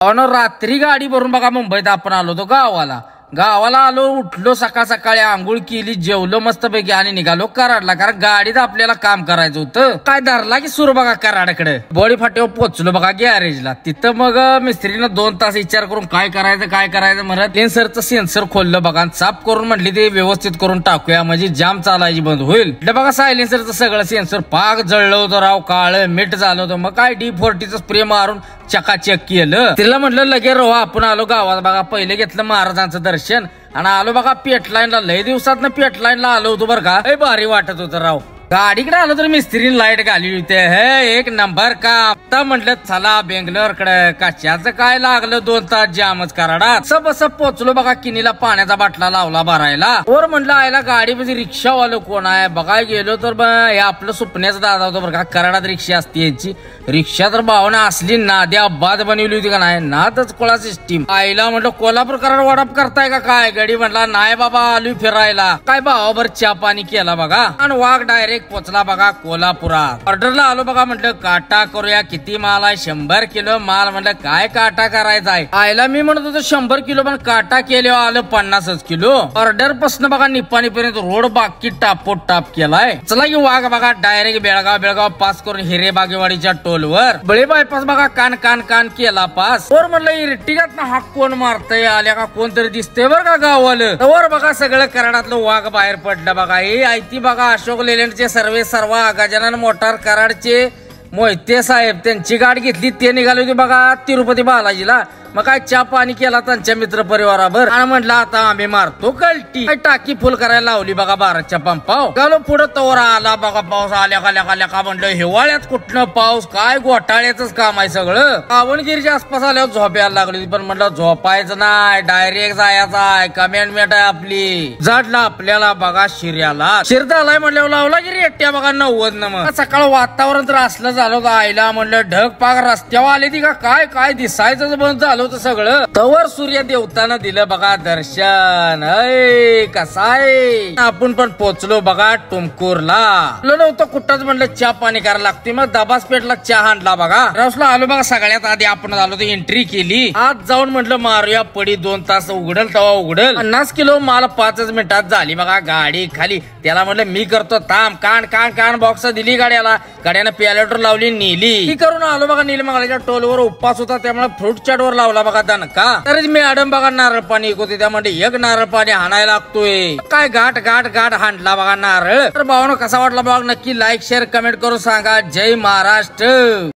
रात्री गाडी भरून बघा मुंबईत आपण आलो होतो गावाला आलो, उठलो सकाळ सकाळी, आंघोळ केली, जेवलो मस्तपैकी आणि निघालो कराडला. कारण गाडीत आपल्याला काम करायचं होतं. काय धरला की सुरू बघा कराडकडे. बॉडी फाट्यावर पोहोचलो बघा गॅरेजला. तिथं मग मिस्त्रीनं 2 तास विचार करून काय करायचं म्हणत सेन्सरचं सेन्सर खोललं बघा आणि साफ करून म्हटली ते व्यवस्थित करून टाकूया म्हणजे जाम चालायची बंद होईल. बघा सायलेन्सरचं सगळं सेन्सर पाक जळलं होतं राव, काळ मीठ झालं होतं. मग काय D40चं स्प्रे मारून चकाचक केलं. तिला म्हटलं लगे रवा आपण आलो गावात बघा. पहिले घेतलं महाराजांचं दर्शन आणि आलो बघा पेटलाईनला. लय दिवसात पेटलाईनला आलो होतो बरं का. लय भारी वाटत होतं राव. गाडीकडे आलो तर मिस्त्रीने लाईट घाली होते. हे एक नंबर का. आता म्हटलं चला बेंगलोरकडे. कशाचं काय लागलं 2 तास जामच कराडात. बस पोचलो बघा. किनीला पाण्याचा बाटला लावला भरायला. वर म्हटलं आयला गाडी म्हणजे रिक्षावालं कोण आहे बघायला गेलो तर हे आपलं सुपण्याचं दादा होतं बरं का. कराडात रिक्षा असते यांची. रिक्षा तर भावना असली नाद्या बाद बनवली होती का नाही. नादच कोळा सिस्टीम. आईला म्हटलं कोल्हापूर कराड वाडाप करताय का काय. गडी म्हटला नाही बाबा आलो फिरायला. काय भावाभर चहा पाणी केला बघा आणि वाघ डायरेक्ट पोचला बघा कोल्हापुरात. ऑर्डरला आलो बघा. म्हटलं काटा करूया. किती माल आहे. 100 किलो माल. म्हटलं काय काटा करायचा आहे. आयला मी म्हणत होतो 100 किलो पण काटा केल्यावर आलं 50 किलो. ऑर्डर पासून बघा निपाणीपर्यंत रोड बाकी टाप केलाय. चला की वाघ बघा डायरेक्ट बेळगाव पास करून हिरे बागेवाडीच्या टोलवर बळे बायपास बघा कान केला पास. वर म्हटलं इरटिगात ना हाक कोण मारतय आल्या का कोणतरी दिसतंय बरं का गावालं. वर बघा सगळं कराडातलं वाघ बाहेर पडलं बघा. हे आयती बघा अशोक लेलँडचे सर्व गजानन मोटार कराडचे मोहिते साहेब त्यांची गाडी घेतली. ते निघाले होते बघा तिरुपती बालाजीला. मग काय चहा पाणी केला त्यांच्या मित्र परिवारावर आणि म्हटलं आता आम्ही मारतो कल्टी. टाकी फुल करायला लावली बघा 12च्या पंपाव. गालो पुढे तोरा आला बघा पाऊस. आल्या का म्हणलं हिवाळ्यात कुठनं पाऊस. काय घोटाळ्याच काम आहे सगळं. पावनगिरीच्या आसपास आल्यावर झोपायला लागली. पण म्हटलं झोपायचं नाही डायरेक्ट जायचं आहे. कमेंटमेंट आहे आपली. जाडला आपल्याला बघा शिर्याला. शिरदा आलाय म्हटल्यावर लावला गिरी एकट्या बघा 90 न. मग सकाळ वातावरण तर असलं झालं होतं. आईला म्हणलं ढग पाक रस्त्यावर आली ती का काय दिसायचं बंद झालं होतं सगळं. तवर सूर्य देवतानं दिलं बघा दर्शन. कसा आहे. आपण पण पोचलो बघा तुमकूरला. नव्हतं कुठंच म्हणलं चहा पाणी करायला लागते. मग दबास पेटला चहा आणला बघा. रसला आलो बघा. सगळ्यात आधी आपण आलो तर एंट्री केली. आज जाऊन म्हटलं मारूया पडी. 2 तास उघडल तवा उघडल. 50 किलो माल 5 मिनिटात झाली बघा. गाडी खाली. त्याला म्हटलं मी करतो थांब. कान बॉक्स दिली गाड्यानं पॅलेटर लावली नेली. ती करून आलो बघा. नीलमंगळाच्या टोलवर उपवास होता त्यामुळे फ्रूट चाटवर लावला बघा दणका. तरीच मी मॅडम बघा नारळ पाणी होते त्यामध्ये 1 नारळ पाणी हाणायला लागतोय. काय घाट हाणला बघा नारळ. तर भावानं कसा वाटला बघा नक्की लाईक शेअर कमेंट करून सांगा. जय महाराष्ट्र.